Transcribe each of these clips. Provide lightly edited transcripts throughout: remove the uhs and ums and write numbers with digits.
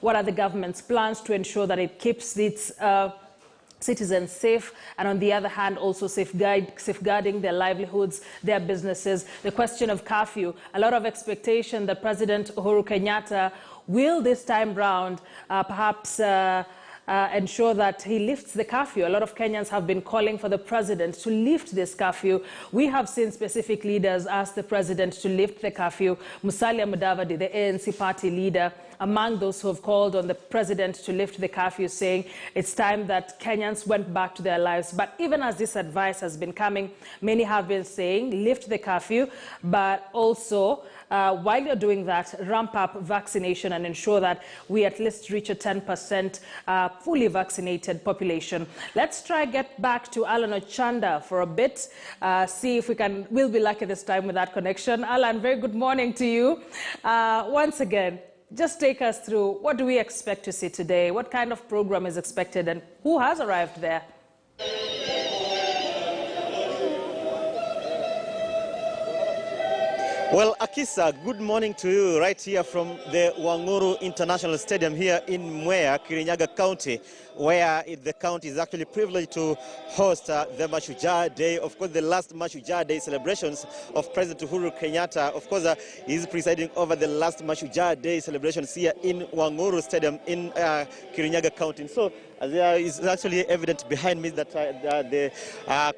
What are the government's plans to ensure that it keeps its citizens safe, and on the other hand also safeguarding their livelihoods, their businesses? The question of curfew, a lot of expectation that President Uhuru Kenyatta will this time round perhaps ensure that he lifts the curfew. A lot of Kenyans have been calling for the president to lift this curfew. We have seen specific leaders ask the president to lift the curfew. Musalia Mudavadi, the ANC party leader, among those who have called on the president to lift the curfew, saying it's time that Kenyans went back to their lives. But even as this advice has been coming, many have been saying lift the curfew, but also while you're doing that, ramp up vaccination and ensure that we at least reach a 10% fully vaccinated population. Let's try get back to Alan Ochanda for a bit, see if we'll be lucky this time with that connection. Alan, very good morning to you. Once again, just take us through, what do we expect to see today? What kind of program is expected and who has arrived there? Well, Akisa, good morning to you right here from the Wanguru International Stadium here in Mwea, Kirinyaga County, where the county is actually privileged to host the Mashujaa Day. Of course, the last Mashujaa Day celebrations of President Uhuru Kenyatta. Of course, he's presiding over the last Mashujaa Day celebrations here in Wanguru Stadium in Kirinyaga County. So there is actually evident behind me that the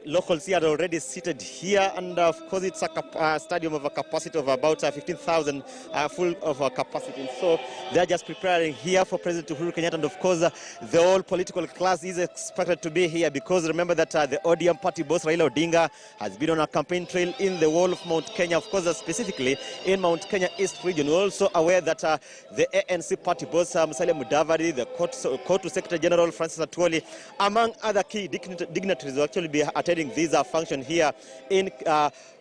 locals here are already seated here, and of course it's a stadium of a capacity of about 15,000 full of capacity. So they're just preparing here for President Uhuru Kenyatta, and of course the whole political class is expected to be here, because remember that the ODM party boss Raila Odinga has been on a campaign trail in the whole of Mount Kenya, of course specifically in Mount Kenya East region. We're also aware that the ANC party boss Musalia Mudavadi, the Court Secretary General Francis Atwoli, among other key dignitaries, will actually be attending this function here in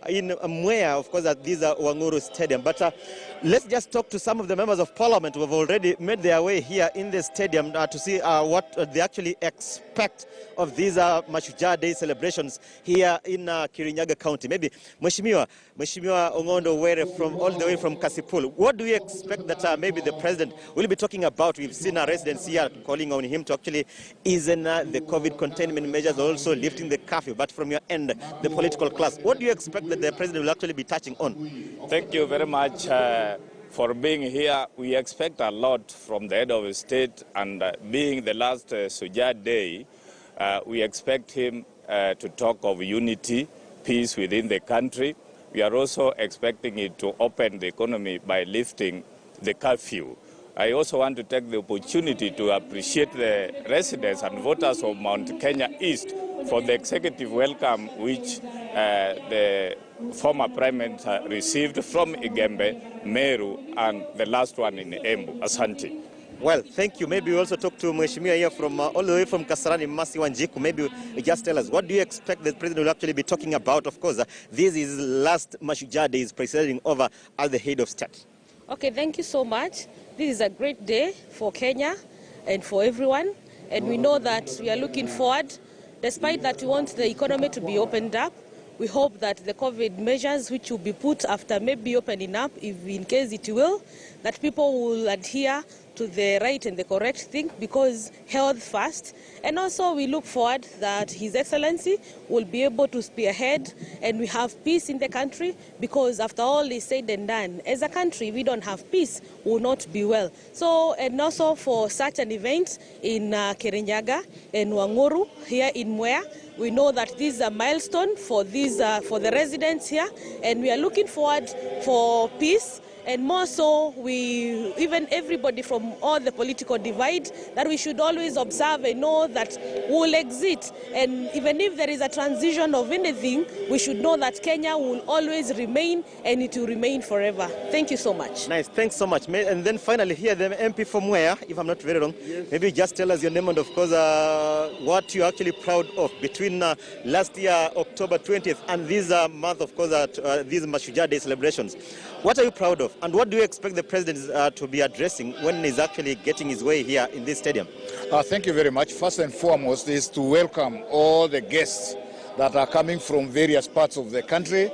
Mwea, of course, at this Wanguru Stadium. But let's just talk to some of the members of parliament who have already made their way here in the stadium to see what they actually expect of these Mashujaa Day celebrations here in Kirinyaga County. Maybe Mheshimiwa Ongondo Were all the way from Kasipul. What do you expect that maybe the president will be talking about? We've seen our residents here calling on him to actually ease in the COVID containment measures, also lifting the curfew. But from your end, the political class, what do you expect that the president will actually be touching on? Thank you very much for being here. We expect a lot from the head of the state, and being the last Mashujaa Day, we expect him to talk of unity, peace within the country. We are also expecting it to open the economy by lifting the curfew. I also want to take the opportunity to appreciate the residents and voters of Mount Kenya East for the executive welcome which the former Prime Minister received from Igembe, Meru, and the last one in Embu. Asante. Well, thank you. Maybe we also talk to Mheshimiwa here from all the way from Kasarani, Masi Wanjiku. Maybe just tell us, what do you expect the president will actually be talking about? Of course, this is last Mashujaa Day is presiding over as the head of state. Okay, thank you so much. This is a great day for Kenya and for everyone. And we know that we are looking forward, despite that we want the economy to be opened up. We hope that the COVID measures which will be put after maybe opening up, if in case it will, that people will adhere to the right and the correct thing, because health first. And also we look forward that His Excellency will be able to spearhead and we have peace in the country, because after all is said and done, as a country, if we don't have peace, we will not be well. So, and also for such an event in Kirinyaga and Wanguru here in Mwea, we know that this is a milestone for the residents here, and we are looking forward for peace. And more so, even everybody from all the political divide, that we should always observe and know that we will exit. And even if there is a transition of anything, we should know that Kenya will always remain, and it will remain forever. Thank you so much. Nice, thanks so much. And then finally here, the MP from where, if I'm not very wrong, maybe just tell us your name and of course what you're actually proud of between last year, October 20th, and this month, of course, these Mashujaa Day celebrations. What are you proud of? And what do you expect the president to be addressing when he's actually getting his way here in this stadium? Thank you very much. First and foremost is to welcome all the guests that are coming from various parts of the country.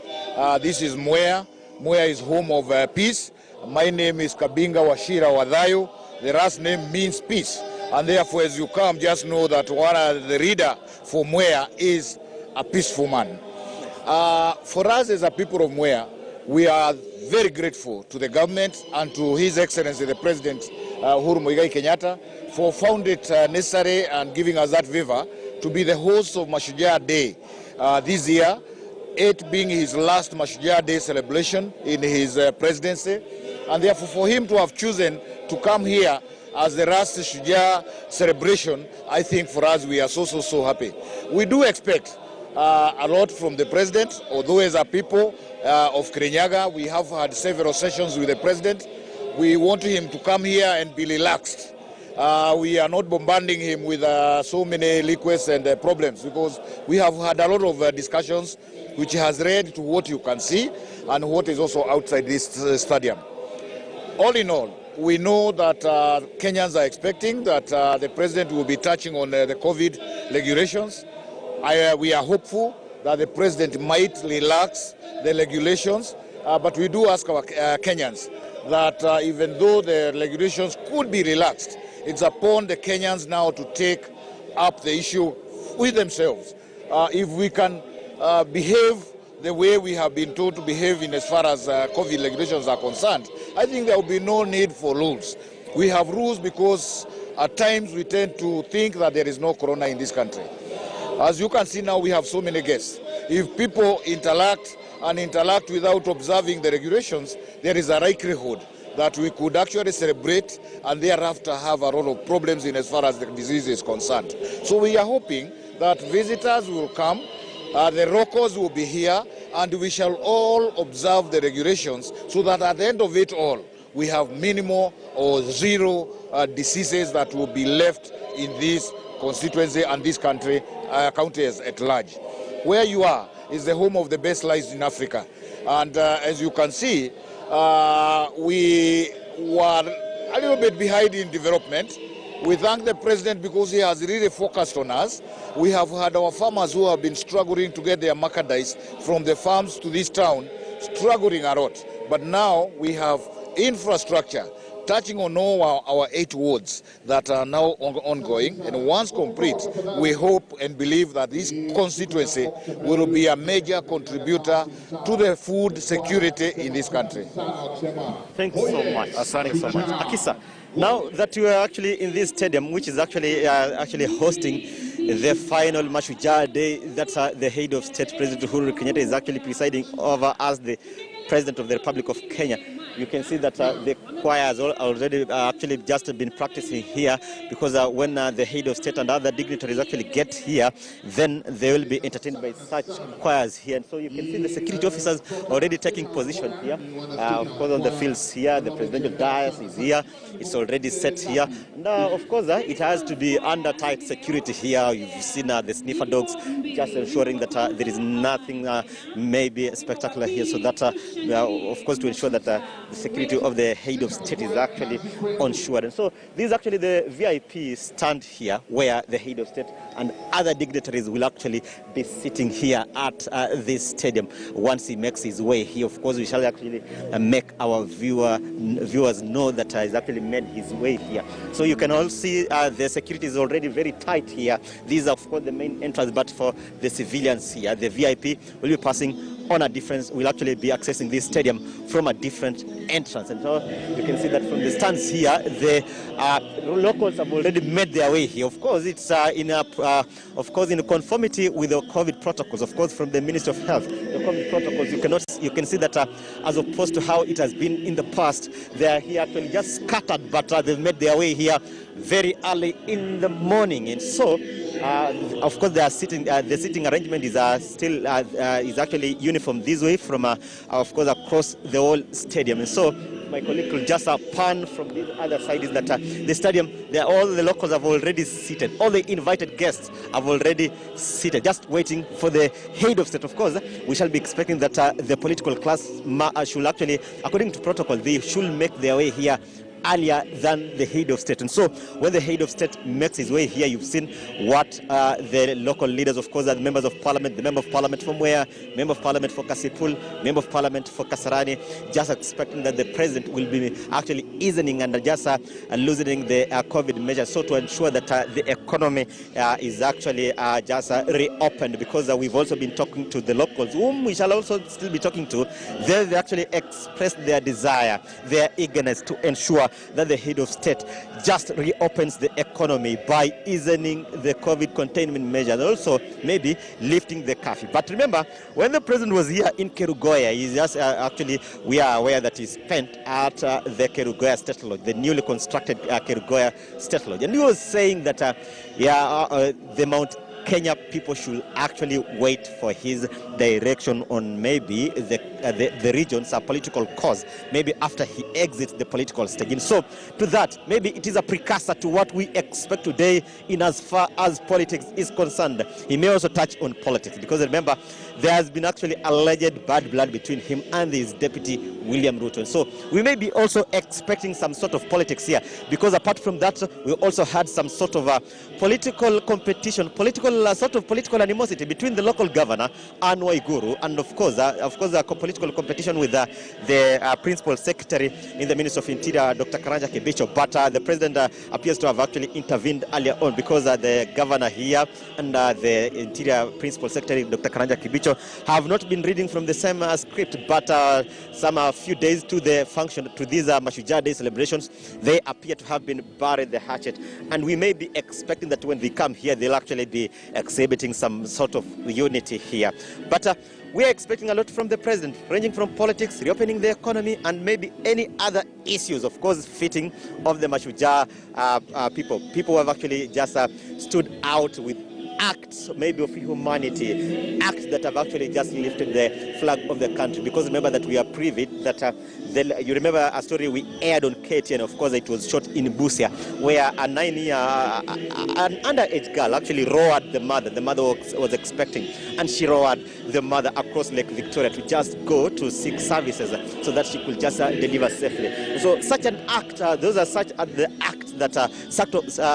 This is Mwea. Mwea is home of peace. My name is Kabinga Washira Wadhayo. the Ras name means peace. And therefore, as you come, just know that the reader for Mwea is a peaceful man. For us as a people of Mwea, we are very grateful to the government and to His Excellency the President Uhuru Muigai Kenyatta for found it necessary and giving us that favor to be the host of Mashujaa Day this year, it being his last Mashujaa Day celebration in his presidency, and therefore for him to have chosen to come here as the last Shujaa celebration, I think for us we are so happy. We do expect a lot from the president, although as a people of Kirinyaga, we have had several sessions with the president. We want him to come here and be relaxed. We are not bombarding him with so many requests and problems, because we have had a lot of discussions which has led to what you can see and what is also outside this stadium. All in all, we know that Kenyans are expecting that the president will be touching on the COVID regulations. We are hopeful that the president might relax the regulations, but we do ask our Kenyans that even though the regulations could be relaxed, it's upon the Kenyans now to take up the issue with themselves. If we can behave the way we have been told to behave in as far as COVID regulations are concerned, I think there will be no need for rules. We have rules because at times we tend to think that there is no corona in this country. As you can see now, we have so many guests. If people interact without observing the regulations, there is a likelihood that we could actually celebrate and thereafter have a lot of problems in as far as the disease is concerned. So we are hoping that visitors will come, the locals will be here, and we shall all observe the regulations so that at the end of it all, we have minimal or zero diseases that will be left in this constituency and this country, counties at large. Where you are is the home of the best lives in Africa. And as you can see, we were a little bit behind in development. We thank the president because he has really focused on us. We have had our farmers who have been struggling to get their merchandise from the farms to this town, struggling a lot. But now we have infrastructure touching on all our 8 wards that are now ongoing. And once complete, we hope and believe that this constituency will be a major contributor to the food security in this country. Thanks so much. Thanks so much. Akisa, now that you are actually in this stadium, which is actually hosting the final Mashujaa Day, that's the head of state, President Uhuru Kenyatta, is actually presiding over as the President of the Republic of Kenya. You can see that the choir has already actually just been practicing here, because when the head of state and other dignitaries actually get here, then they will be entertained by such choirs here. And so you can see the security officers already taking position here. Of course, on the fields here, the presidential dais is here. It's already set here. And of course, it has to be under tight security here. You've seen the sniffer dogs just ensuring that there is nothing maybe spectacular here, so that of course, to ensure that the security of the head of state is actually ensured. And so this is actually the VIP stand here, where the head of state and other dignitaries will actually be sitting here at this stadium. Once he makes his way here, of course, we shall actually make our viewers know that he's actually made his way here. So you can all see the security is already very tight here. These are, of course, the main entrance, but for the civilians here, the VIP will be passing on a different, will actually be accessing this stadium from a different entrance. And so you can see that from the stands here, the locals have already made their way here. Of course, it's in conformity with the COVID protocols. Of course, from the Ministry of Health, the COVID protocols, you can see that as opposed to how it has been in the past, they are here actually just scattered, but they've made their way here very early in the morning. And so of course, the sitting arrangement is still is actually uniform this way from of course across the whole stadium. And so my colleague could just pan from the other side is that the stadium, all the locals have already seated. All the invited guests have already seated, just waiting for the head of state. Of course, we shall be expecting that the political class should actually, according to protocol, they should make their way here earlier than the head of state. And so when the head of state makes his way here, you've seen what the local leaders, of course, are the members of parliament, the member of parliament from where, member of parliament for Kasipul, member of parliament for Kasarani, just expecting that the president will be actually easing and just loosening the COVID measures, so to ensure that the economy is actually just reopened, because we've also been talking to the locals, whom we shall also still be talking to. They've actually expressed their desire, their eagerness to ensure that the head of state just reopens the economy by easing the COVID containment measures, also maybe lifting the curfew. But remember, when the president was here in Kerugoya, he's just actually, we are aware that he spent at the Kerugoya State Lodge, the newly constructed Kerugoya State Lodge, and he was saying that the Mount Kenya people should actually wait for his direction on maybe the region's political cause, maybe after he exits the political stage. And so to that, maybe it is a precursor to what we expect today in as far as politics is concerned. He may also touch on politics, because remember, there has been actually alleged bad blood between him and his deputy, William Ruto. And so we may be also expecting some sort of politics here, because apart from that, we also had some sort of political competition, political animosity between the local governor, Anne Waiguru, and of course, a political competition with the principal secretary in the Ministry of Interior, Dr. Karanja Kibicho. But the president appears to have actually intervened earlier on, because the governor here and the Interior principal secretary, Dr. Karanja Kibicho, have not been reading from the same script, but some few days to the function, to these Mashujaa Day celebrations, they appear to have been buried the hatchet. And we may be expecting that when they come here, they'll actually be exhibiting some sort of unity here. But we are expecting a lot from the president, ranging from politics, reopening the economy, and maybe any other issues, of course, fitting of the Mashujaa people. People who have actually just stood out with acts maybe of humanity, acts that have actually just lifted the flag of the country. Because remember that we are privy that you remember a story we aired on KTN, of course it was shot in Busia, where a 9-year an underage girl actually roared the mother was expecting, and she roared the mother across Lake Victoria to just go to seek services so that she could just deliver safely. So such an act, those are such the acts that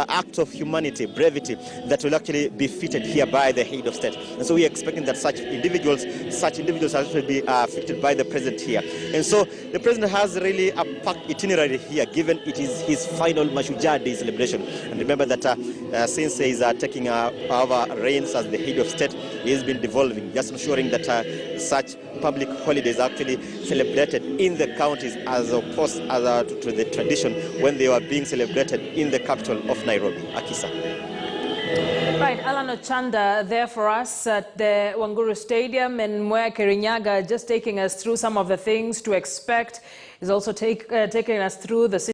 acts of humanity, brevity, that will actually be fitted here by the head of state. And so we are expecting that such individuals will be fitted by the president here. And so the president has really a packed itinerary here, given it is his final Mashujaa Day celebration. And remember that since he is taking over reins as the head of state, he has been devolving, just ensuring that such public holidays are actually celebrated in the counties as opposed to the tradition when they were being celebrated in the capital of Nairobi. Akisa. Right, Alan Ochanda there for us at the Wanguru Stadium in Mwea Kirinyaga, just taking us through some of the things to expect. He's also taking us through the